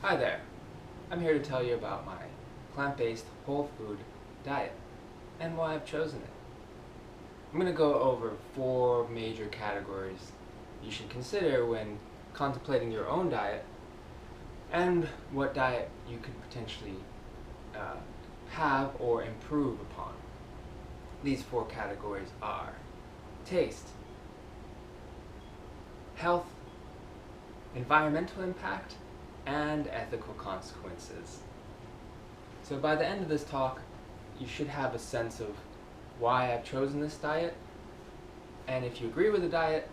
Hi there. I'm here to tell you about my plant-based whole food diet and why I've chosen it. I'm going to go over 4 major categories you should consider when contemplating your own diet and what diet you could potentially uh, have or improve upon. These 4 categories are taste, health, environmental impact, and ethical consequences. So by the end of this talk, you should have a sense of why I've chosen this diet, and if you agree with the diet,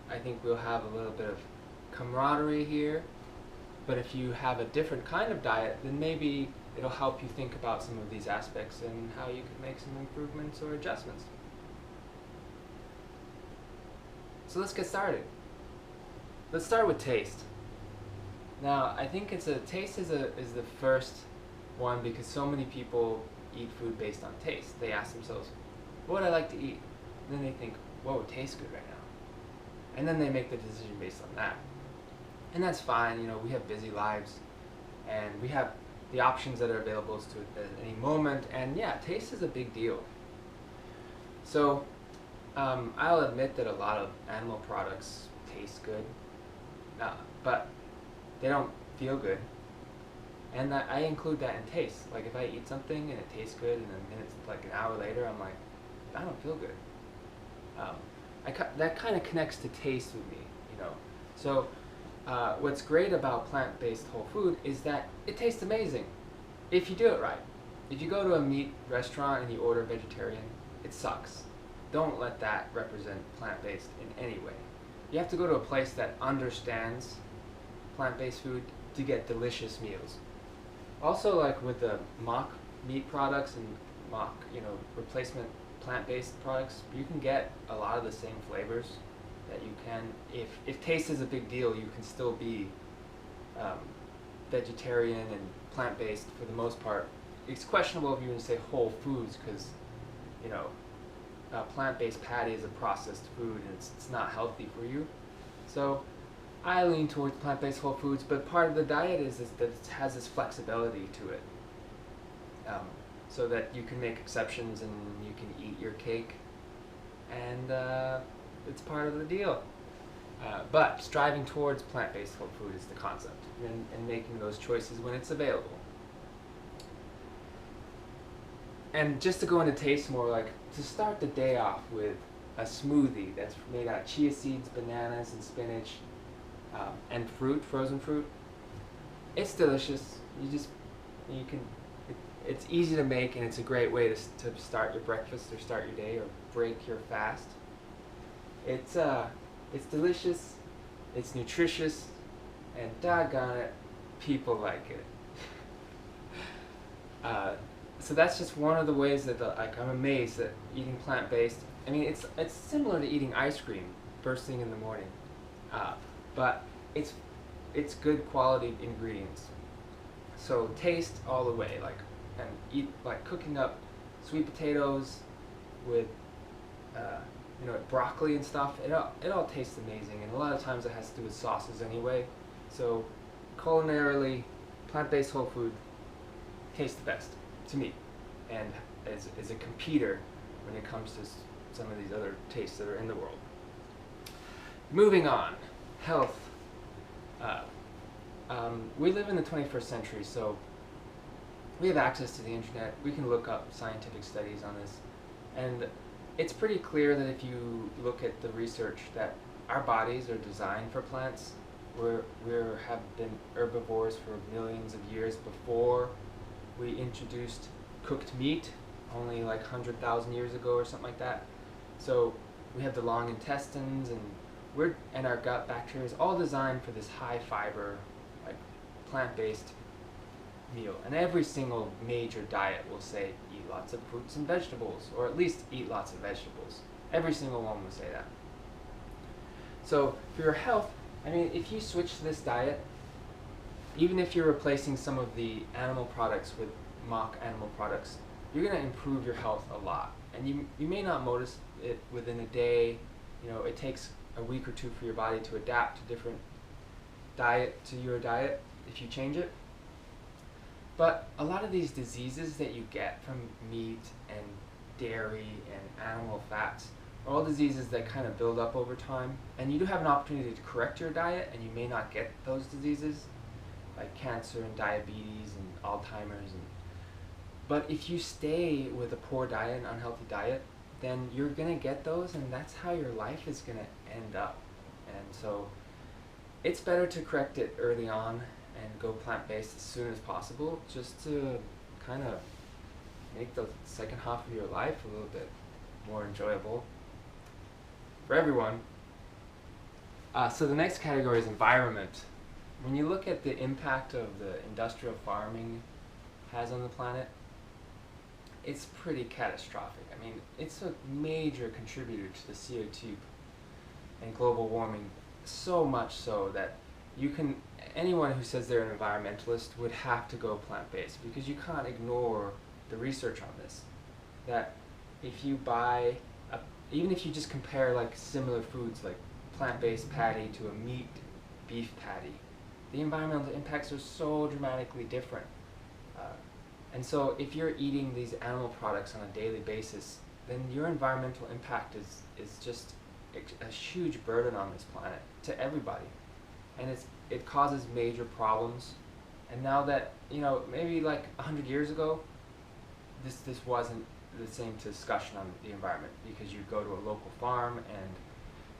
I think we'll have a little bit of camaraderie here. But if you have a different kind of diet, then maybe it'll help you think about some of these aspects and how you could make some improvements or adjustments. So let's get started. Let's start with taste. Now, I think taste is the first one because so many people eat food based on taste. They ask themselves, what would I like to eat? And then they think, whoa, it tastes good right now. And then they make the decision based on that. And that's fine, we have busy lives and we have the options that are available to us at any moment, and yeah, taste is a big deal. So, I'll admit that a lot of animal products taste good, but they don't feel good, and I include that in taste. Like if I eat something and it tastes good, and then it's like an hour later, I'm like, I don't feel good. That kind of connects to taste with me. So what's great about plant-based whole food is that it tastes amazing if you do it right. If you go to a meat restaurant and you order vegetarian, it sucks. Don't let that represent plant-based in any way. You have to go to a place that understands plant-based food to get delicious meals. Also, like with the mock meat products and mock, replacement plant-based products, you can get a lot of the same flavors that you can. If taste is a big deal, you can still be vegetarian and plant-based for the most part. It's questionable if you even say whole foods because, plant-based patty is a processed food and it's not healthy for you. So I lean towards plant-based whole foods, but part of the diet is that it has this flexibility to it, so that you can make exceptions and you can eat your cake, and it's part of the deal. But striving towards plant-based whole food is the concept, and making those choices when it's available. And just to go into taste more, like to start the day off with a smoothie that's made out of chia seeds, bananas, and spinach, and fruit, frozen fruit. It's delicious. It's easy to make, and it's a great way to start your breakfast or start your day or break your fast. It's delicious, it's nutritious, and doggone it, people like it. So that's just one of the ways that I'm amazed that eating plant-based. I mean, it's similar to eating ice cream first thing in the morning, but it's good quality ingredients. So taste all the way, and eat like cooking up sweet potatoes with broccoli and stuff. It all tastes amazing, and a lot of times it has to do with sauces anyway. So culinarily, plant-based whole food tastes the best to me, and is a competitor when it comes to some of these other tastes that are in the world. Moving on, health. We live in the 21st century, so we have access to the internet. We can look up scientific studies on this, and it's pretty clear that if you look at the research that our bodies are designed for plants. We have been herbivores for millions of years before we introduced cooked meat, only like 100,000 years ago or something like that. So we have the long intestines, and our gut bacteria is all designed for this high fiber, like plant-based meal. And every single major diet will say eat lots of fruits and vegetables, or at least eat lots of vegetables. Every single one will say that. So for your health, I mean, if you switch to this diet, even if you're replacing some of the animal products with mock animal products, you're going to improve your health a lot. And you may not notice it within a day. It takes a week or two for your body to adapt to your diet, if you change it. But a lot of these diseases that you get from meat and dairy and animal fats are all diseases that kind of build up over time. And you do have an opportunity to correct your diet, and you may not get those diseases like cancer and diabetes and Alzheimer's. But if you stay with a poor diet, an unhealthy diet, then you're going to get those, and that's how your life is going to end up. And so it's better to correct it early on and go plant-based as soon as possible, just to kind of make the second half of your life a little bit more enjoyable for everyone. So the next category is environment. When you look at the impact of the industrial farming has on the planet, it's pretty catastrophic. I mean, it's a major contributor to the CO2 and global warming, so much so that anyone who says they're an environmentalist would have to go plant-based, because you can't ignore the research on this. That if you buy, even if you just compare like similar foods like plant-based patty to a meat beef patty, the environmental impacts are so dramatically different. And so if you're eating these animal products on a daily basis, then your environmental impact is just a huge burden on this planet to everybody. And it causes major problems. And now that, maybe like 100 years ago, this wasn't the same discussion on the environment, because you go to a local farm and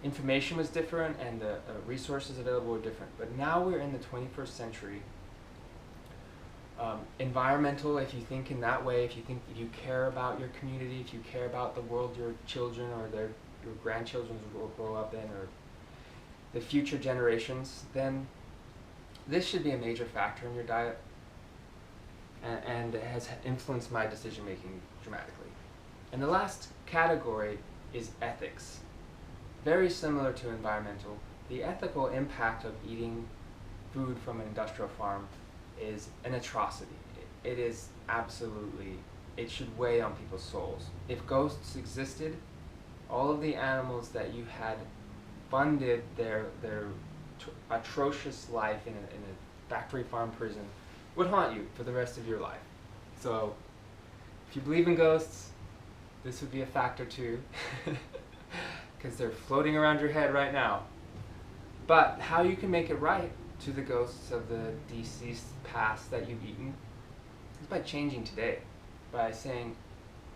information was different and the resources available were different. But now we're in the 21st century. Environmental, if you think in that way, if you care about your community, if you care about the world your children or your grandchildren will grow up in, or the future generations, then this should be a major factor in your diet, and it has influenced my decision making dramatically. And the last category is ethics. Very similar to environmental, the ethical impact of eating food from an industrial farm is an atrocity. It is absolutely, it should weigh on people's souls. If ghosts existed, all of the animals that you had funded their atrocious life in a factory farm prison would haunt you for the rest of your life. So if you believe in ghosts, this would be a factor too, because they're floating around your head right now. But how you can make it right to the ghosts of the deceased past that you've eaten is by changing today, by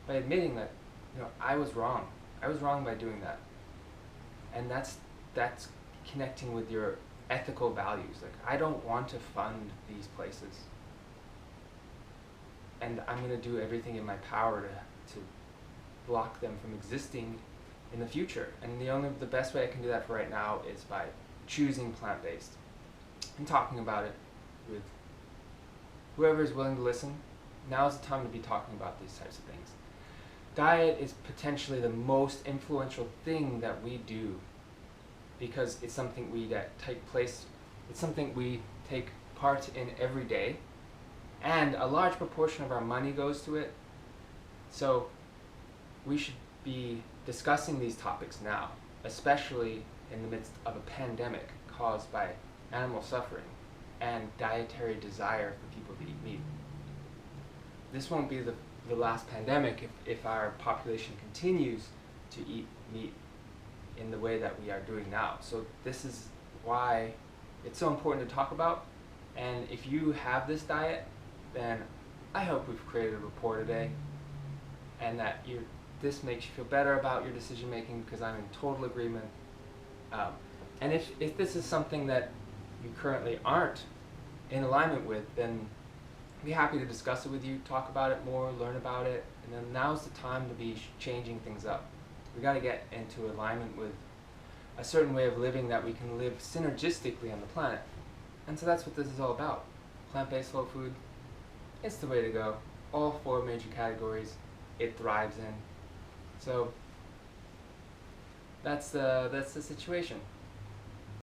admitting that, I was wrong. I was wrong by doing that. And that's connecting with your ethical values. Like, I don't want to fund these places, and I'm going to do everything in my power to block them from existing in the future. And the best way I can do that for right now is by choosing plant-based and talking about it with whoever is willing to listen. Now is the time to be talking about these types of things. Diet is potentially the most influential thing that we do, because it's something it's something we take part in every day, and a large proportion of our money goes to it. So we should be discussing these topics now, especially in the midst of a pandemic caused by animal suffering and dietary desire for people to eat meat. This won't be the last pandemic if our population continues to eat meat in the way that we are doing now. So this is why it's so important to talk about. And if you have this diet, then I hope we've created a rapport today, and that this makes you feel better about your decision making, because I'm in total agreement. And if this is something that you currently aren't in alignment with, then I'd be happy to discuss it with you, talk about it more, learn about it, and then now's the time to be changing things up. We got to get into alignment with a certain way of living that we can live synergistically on the planet. And so that's what this is all about. Plant-based whole food, it's the way to go. All 4 major categories it thrives in. So that's the situation.